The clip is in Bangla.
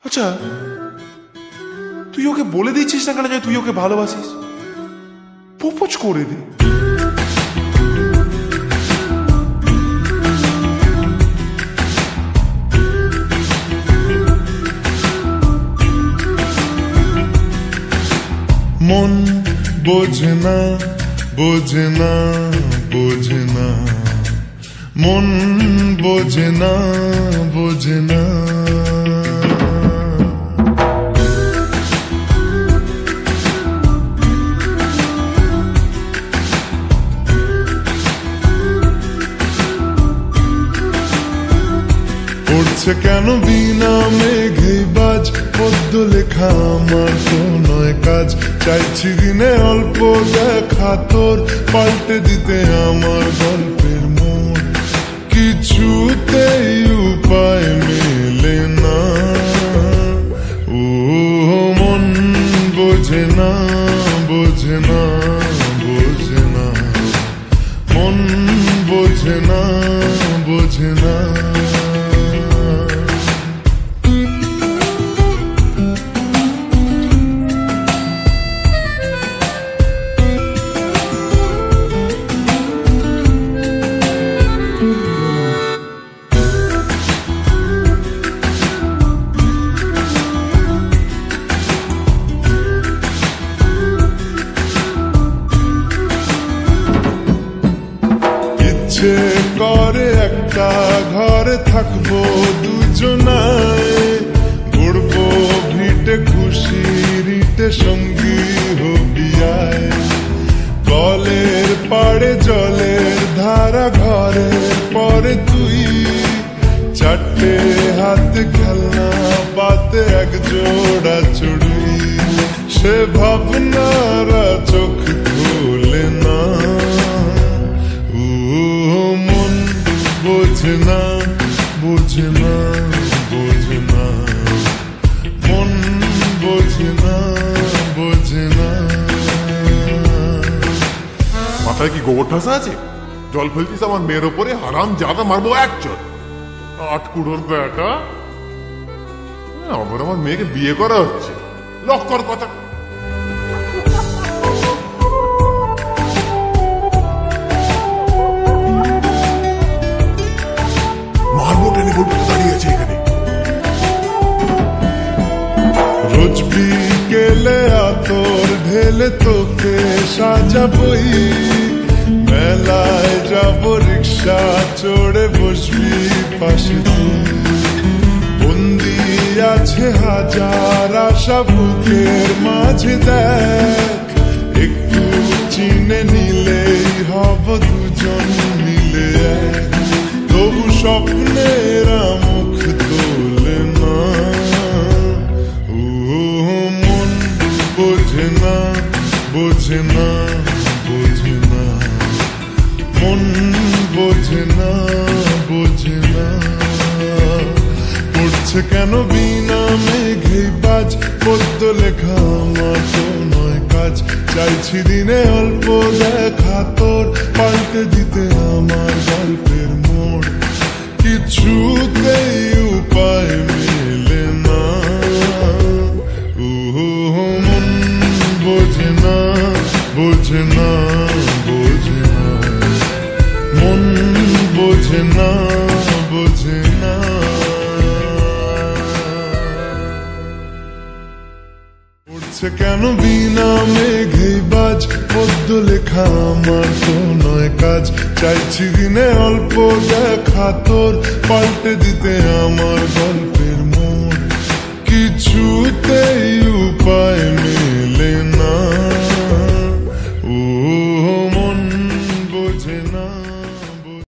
আচ্ছা, তুই ওকে বলে দিচ্ছিস না কেন যে তুই ওকে ভালোবাসিস? প্রপোজ করে দে। মন বোঝে না, বোঝে না, বোঝে না, মন বোঝে না, বোঝে না। পড়ছে কেন বিনা মেঘে বাজ, পদ্ম লেখা আমার তো নয় কাজ। চাইছি দিনে অল্প দেখা তোর, পাল্টে দিতে আমার গল্পের মোড়। কিছুতেই উপায় মেলে না, ও মন বোঝে না, বোঝে না, বোঝে না, মন বোঝে না, বোঝে না। ইচ্ছে করে একটা ঘরে থাকবো দুজনায়, ঘুরবো ভিটে খুশি রিটে সঙ্গী হবিয়ায়। কলের পাড়ে জলের ধারা ঘরের পরে তুই, চারটে হাতে খেলনা পাতে এক জোড়া চুড়ি। সে ভাবনারা চোখ খুলে না, মন বোঝে না, বোঝে না, বোঝে না, মন বোঝে না, বোঝে না। মাথায় কি গোবর ঠাসা আছে? জল ফেলতিস আমার মেয়ের ওপরে, হারাম জাদা মারবো এক চোট। আটকুড়োর বেটা, আবার আমার মেয়েকে বিয়ে করা হচ্ছে, লক্কর কথা। দাঁড়িয়েছে এখানে। রোজ বিকেলে আতর ঢেলে তোকে সাজাবই, মেলায় যাব রিক্সা চড়ে বসবি পাশে তুই। বন্দি আছে হাজার আশা বুকের মাঝে, দেখ একটু চিনে নিলেই হব দুজন মিলে এক। তবু স্বপ্নেরা মুখ তোলে না, ও মন বোঝে না, বোঝে না, বোঝে না, মন বোঝে না, বোঝে না। পড়ছে কেন বিনা মেঘে বাজ, পদ্ম লেখা আমার তো নয় কাজ। চাইছি দিনে অল্প দেখা তোর, পাল্টে দিতে আমার গল্পের মোড়। কিছুতেই উপায় মেলে না, ও মন বোঝে না, বোঝে না, বোঝে না, মন বোঝে না, বোঝে না। পড়ছে কেন বিনা মেঘে বাজ, পদ্ম লেখা আমার তো নয় কাজ। চাইছি দিনে অল্প দেখা তোর, পাল্টে দিতে আমার গল্পের মোড়। কিছুতেই উপায়